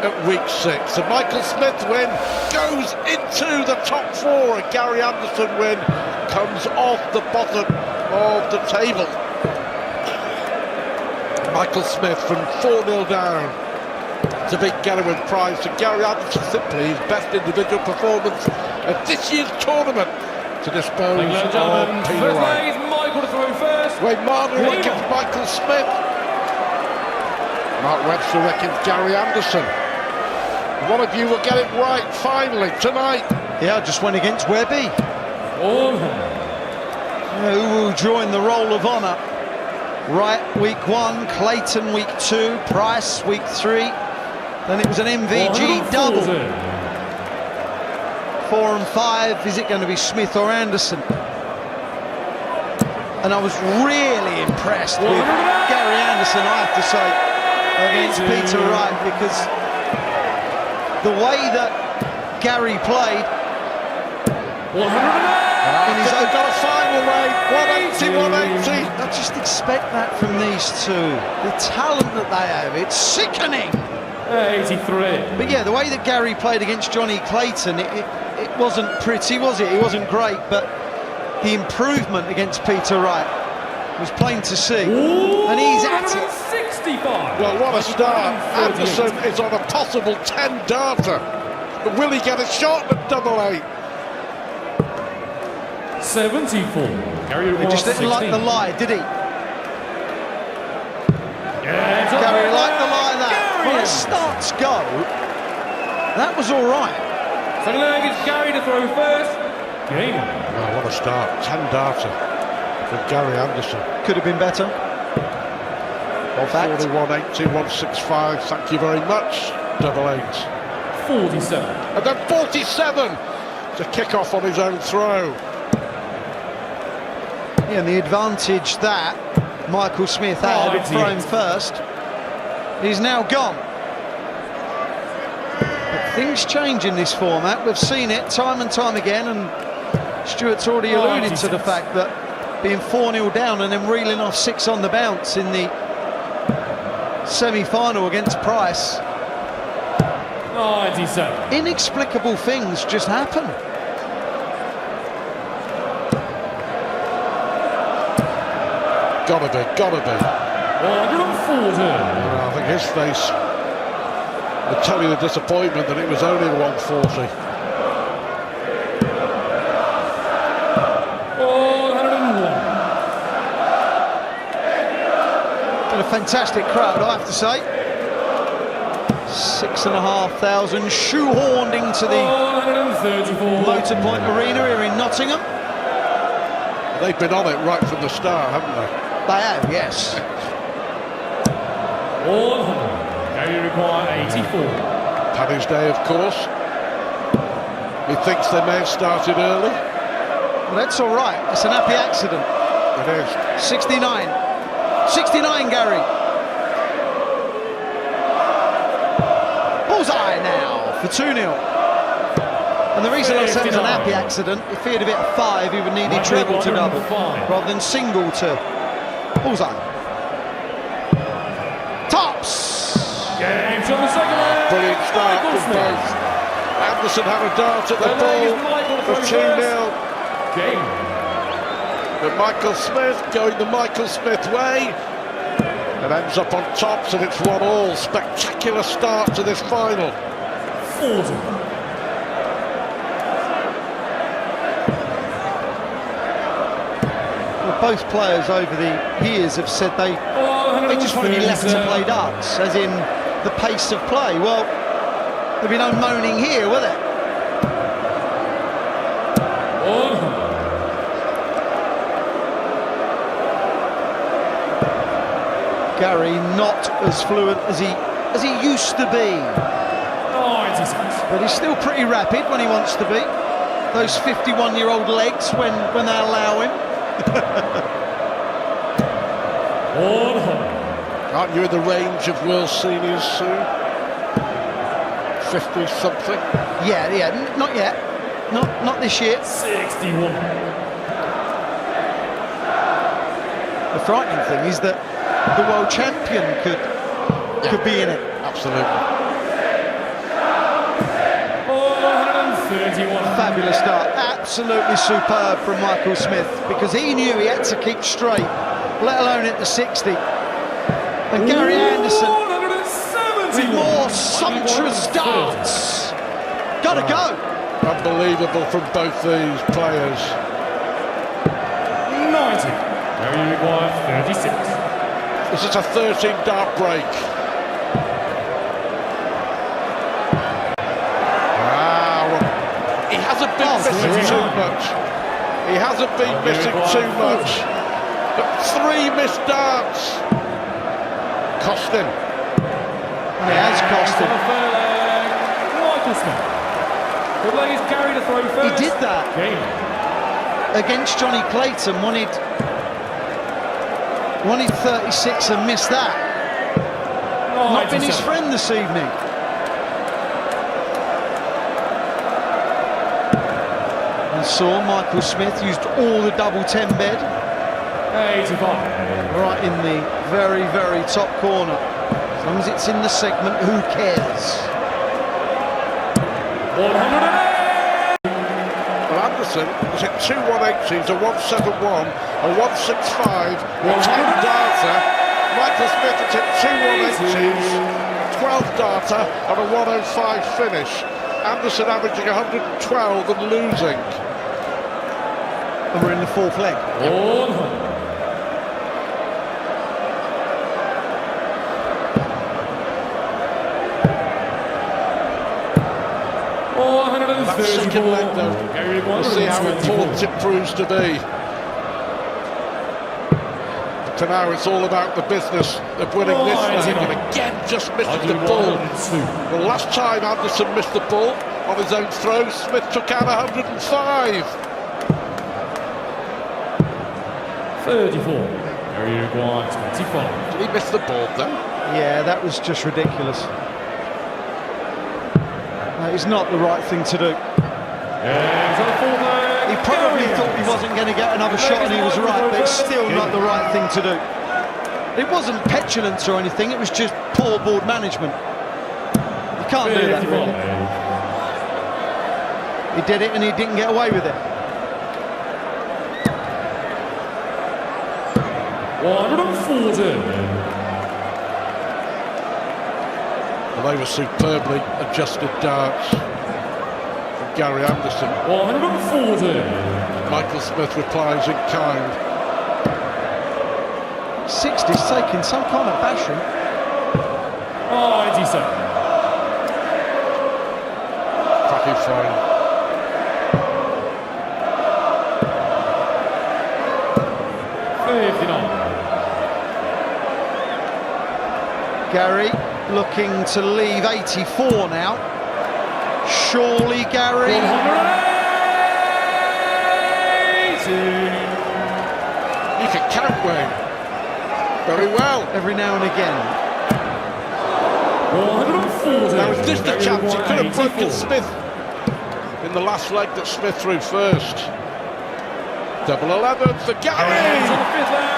at week 6. The Michael Smith win goes into the top 4. A Gary Anderson win comes off the bottom of the table. Michael Smith from 4-0 down to beat Gerwyn Price. And Gary Anderson simply his best individual performance at this year's tournament to dispose of Peter Wright. Michael to throw first. Wayne Martin reckons Michael Smith. Mark Webster reckons Gary Anderson. One of you will get it right finally tonight. Yeah, I just went against Webby. Who will join the roll of honour? Wright week 1, Clayton week 2, Price week 3. Then it was an MVG double. 4 and 5, is it going to be Smith or Anderson? And I was really impressed with Gary Anderson, I have to say, against Peter Wright, because the way that Gary played in his own got a final way, 180. I just expect that from these two. The talent that they have, it's sickening. 83. But yeah, the way that Gary played against Johnny Clayton, it wasn't pretty, was it? It wasn't great, but the improvement against Peter Wright was plain to see. And he's at it. 65. Well, what a start. Anderson is on a possible 10 darter. But will he get a shot at double 8? 74. He just didn't like the lie, did he? Yeah, Gary liked the lie there. When the starts go, that was all right. Second leg is Gary to throw first. Game. Oh, what a start. 10 darter for Gary Anderson. Could have been better. 41, 80, 165. Thank you very much. Double 8. 47. And then 47 to kick off on his own throw. Yeah, and the advantage that Michael Smith had of throwing first is now gone. But things change in this format. We've seen it time and time again, and Stuart's already alluded to the fact that being 4-0 down and then reeling off 6 on the bounce in the semi-final against Price. 97. Inexplicable things just happen. Gotta be. 140. I think his face would tell you the disappointment that it was only 140. 101. And a fantastic crowd, I have to say. 6,500 shoehorned into the 134. Motorpoint Arena here in Nottingham. They've been on it right from the start, haven't they? They have, yes. 100. Gary require 84. Paddy's Day, of course. He thinks they may have started early. Well, that's all right. It's an happy accident. It is. 69. 69, Gary. Bullseye now for 2-0. And the reason I said it's an happy accident, if he had a bit of 5, he would need a treble to double, rather than single to bullseye. Tops! Game to the second leg. Brilliant start from both. Anderson had a dart at the ball for 2-0. Game. But Michael Smith going the Michael Smith way and ends up on tops, and it's 1-1. Spectacular start to this final. 40. Both players over the years have said they just want to be left to play darts, as in the pace of play. Well, there'll be no moaning here, will there? Gary not as fluent as he used to be, but he's still pretty rapid when he wants to be. Those 51-year-old legs when they allow him. Aren't you in the range of world seniors soon? 50-something? Yeah, not yet. Not this year. 61. The frightening thing is that the world champion could be in it. Absolutely. Fabulous start, absolutely superb from Michael Smith, because he knew he had to keep straight, let alone at the 60. And Gary Anderson with more sumptuous starts. Gotta go. Unbelievable from both these players. 90. Gary Maguire, 36. This is a 13-dart break. Wow. He hasn't been missing too much. He hasn't been missing too much. But 3 missed darts. Cost him. It has cost him. Michael Smith. The leg is Gary to throw first. He did that against Johnny Clayton, wanted 36 and missed that. Not been his friend this evening. And saw Michael Smith used all the double 10 bed. 85. Right in the very, very top corner. As long as it's in the segment, who cares? 108. Well, Anderson was at 2 180s, a 171, a 165, a 10 darter. Michael Smith is at 2 180s, 12 darter, and a 105 finish. Anderson averaging 112 and losing. And we're in the 4th leg. 100. That second leg, though, we'll see how important it proves to be. But for now, it's all about the business of winning this leg, and again, just missing the ball. The last time Anderson missed the ball on his own throw, Smith took out 105. 34. Gary Maguire, 25. Did he miss the ball then? Yeah, that was just ridiculous. That is not the right thing to do. He probably thought he wasn't going to get another shot and he was right, but it's still not the right thing to do. It wasn't petulance or anything, it was just poor board management. You can't do that, really. He did it and he didn't get away with it. 140. Well, they were superbly adjusted darts from Gary Anderson. 140. Michael Smith replies in kind. 60's taking some kind of bashing. 97. Cracking fine. Gary looking to leave 84 now. Surely, Gary. 180. You can count, Wayne. Very well. Every now and again. 140. Now, if this the chance, he could have broken Smith in the last leg that Smith threw first. Double 11 for Gary.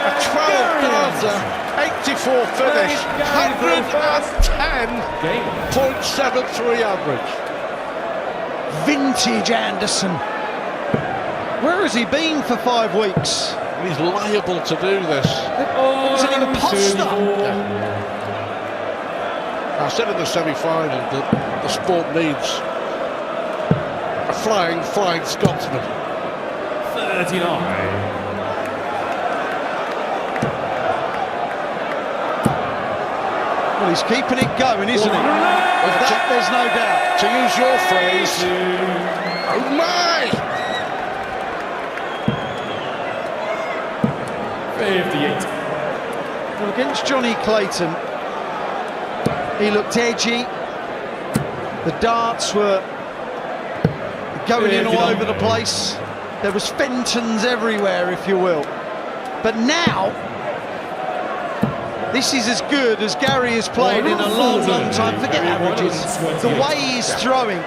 A 12-darter, 84 finish, 110.73 average. Vintage Anderson. Where has he been for 5 weeks? He's liable to do this. He's an imposter. I said in the semi-final that the sport needs a flying Scotsman. 39. Well, he's keeping it going, isn't he? Of that, there's no doubt. To use your phrase, oh my! 58. Well, against Johnny Clayton, he looked edgy. The darts were going in all over the place. There was Fentons everywhere, if you will. But now, this is as good as Gary has played in a long, long time. Forget averages. The way he's throwing,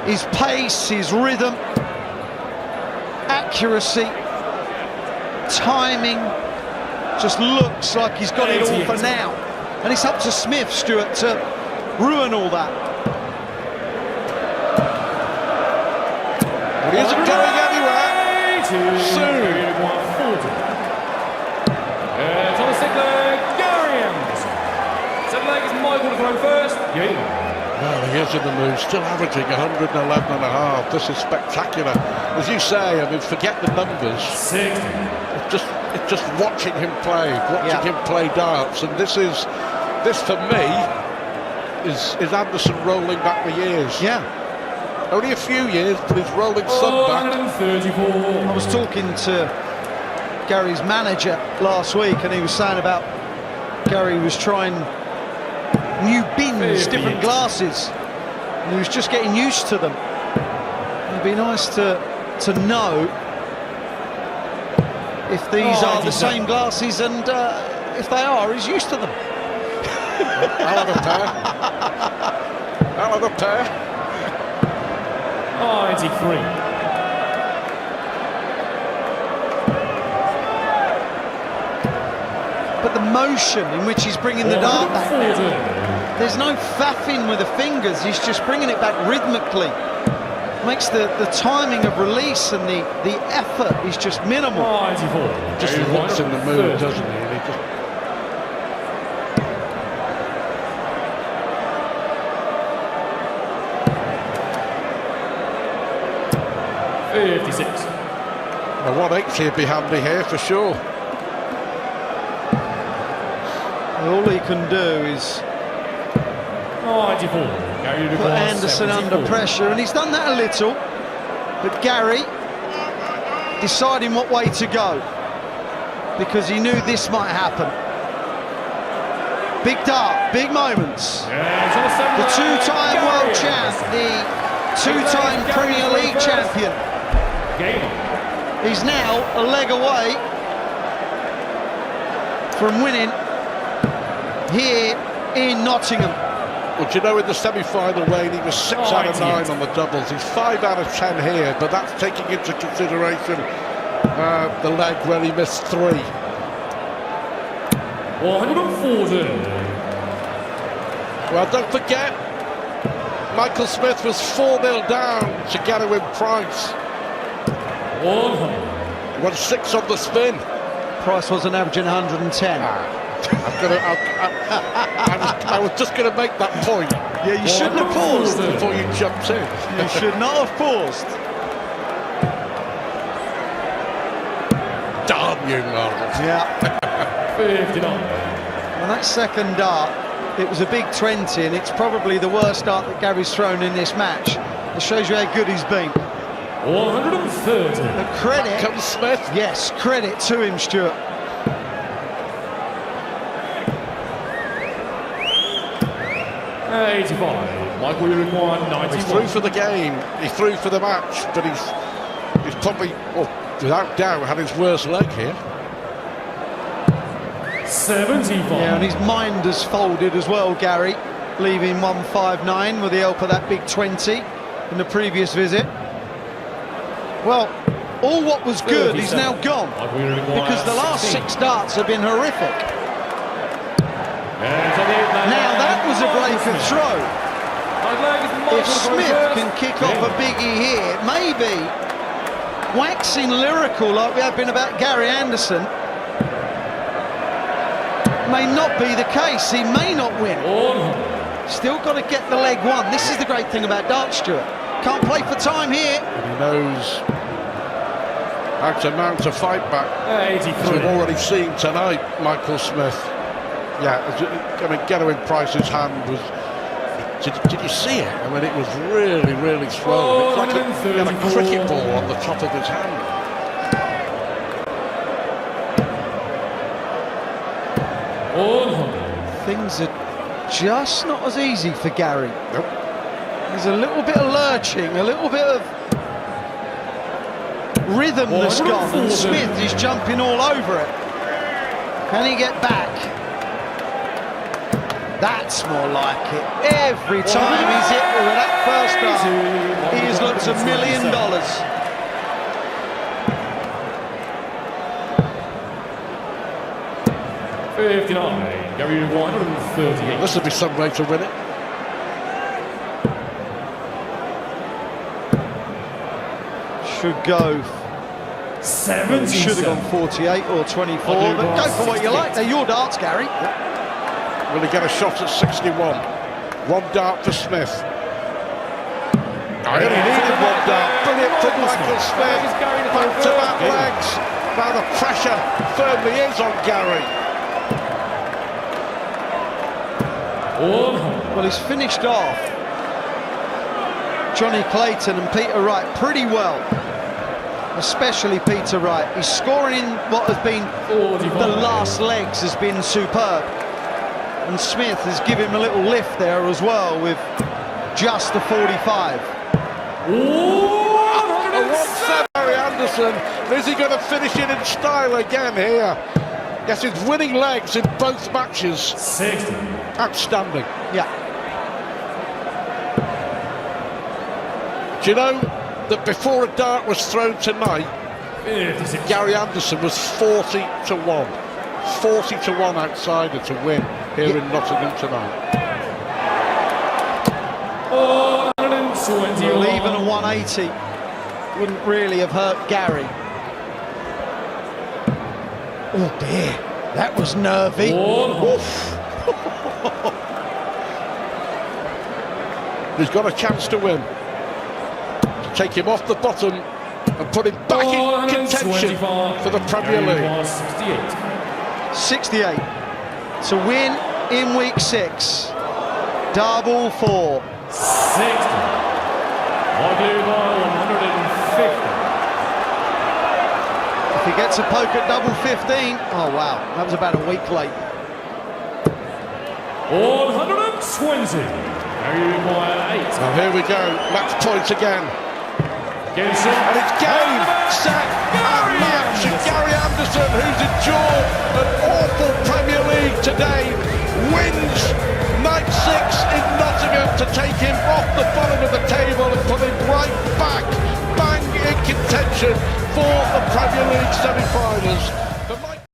his pace, his rhythm, accuracy, timing, just looks like he's got it all for now. And it's up to Smith, Stuart, to ruin all that. But he isn't going anywhere soon. It's on the sick leg, Gary Anderson. Second leg is Michael to throw first. Well, he is in the mood, still averaging 111 and a half. This is spectacular. As you say, I mean, forget the numbers. 60. It's just watching him play, watching him play darts. And this for me, is Anderson rolling back the years. Yeah. Only a few years, but he's rolling some back. 134. I was talking to Gary's manager last week, and he was saying about Gary was trying new bins, different glasses, and he was just getting used to them. It'd be nice to know if these are the same glasses, and if they are, he's used to them. I'll have a pair. I'll have a pair. 93. But the motion in which he's bringing the dart back now, there's no faffing with the fingers, he's just bringing it back rhythmically. Makes the timing of release and the effort is just minimal. 94. Just looks in the mood, doesn't he? And he just... 56. Now, 180 would be handy here for sure. All he can do is 94. put Anderson 74. under pressure, and he's done that a little, but Gary deciding what way to go, because he knew this might happen. Big dart, big moments. The two-time world champ, the two-time Premier League champion. He's now a leg away from winning here in Nottingham. Well, do you know, in the semi-final, Wayne, he was 6 out of 9 on the doubles. He's 5 out of 10 here, but that's taking into consideration the leg where he missed 3. 140. Well, don't forget, Michael Smith was 4-0 down to Garwin Price. 100. He won 6 on the spin. Price wasn't averaging 110. I was just going to make that point. Yeah, you shouldn't have paused before you jumped in. You should not have paused. Damn you, Marvel. Yeah. 59. Well, that second dart, it was a big 20, and it's probably the worst dart that Gary's thrown in this match. It shows you how good he's been. 130. But credit, Comes Smith. yes, credit to him, Stuart. 85. Michael, you require 91. He's through for the game. He's through for the match, but he's probably, well, without doubt, had his worst leg here. 75. Yeah, and his mind has folded as well, Gary, leaving 159 with the help of that big 20 in the previous visit. Well, all what was good is now gone, because the last 6 darts have been horrific. Now that was a break of throw. If Smith can kick off a biggie here, maybe waxing lyrical like we have been about Gary Anderson may not be the case. He may not win. Still got to get the leg one. This is the great thing about darts, Stuart. Can't play for time here. And he knows how to mount a fight back. 83. As we've already seen tonight, Michael Smith. Yeah, I mean, Garwin Price's hand was... Did you see it? I mean, it was really, really swollen. It's like he had a cricket ball on the top of his hand. Things are just not as easy for Gary. Nope. There's a little bit of lurching, a little bit of rhythm that's gone, and Smith is jumping all over it. Can he get back? That's more like it. Every time he's hit with that first dart, he has looked $1 million. 59. Gary 138. This would be some way to win it. Should go. 70. Should have gone 48 or 24, but go for what you like. They're your darts, Gary. Will he get a shot at 61? One dart for Smith. I only needed one dart. Brilliant from Michael Smith. Back-to-back legs. Now the pressure firmly is on Gary. Well, he's finished off Johnny Clayton and Peter Wright pretty well, especially Peter Wright. He's scoring in what has been the last legs has been superb, and Smith has given him a little lift there as well with just the 45. What's Gary Anderson? Is he going to finish it in style again here? Yes, he's winning legs in both matches. 60. Outstanding. Yeah. Do you know that before a dart was thrown tonight, 56. Gary Anderson was 40 to 1. 40 to 1 outsider to win here in Nottingham tonight. 120. Well, even a 180 wouldn't really have hurt Gary. Oh dear, that was nervy. Oof. He's got a chance to win. To take him off the bottom and put him back in contention for the Premier League. 68. 68 to win in week 6. Double 4. 60. Wagyu by 150. If he gets a poke at double 15, oh wow, that was about a week late. 120. Wagyu by 8. Now here we go, match point again. Gibson. And it's Gary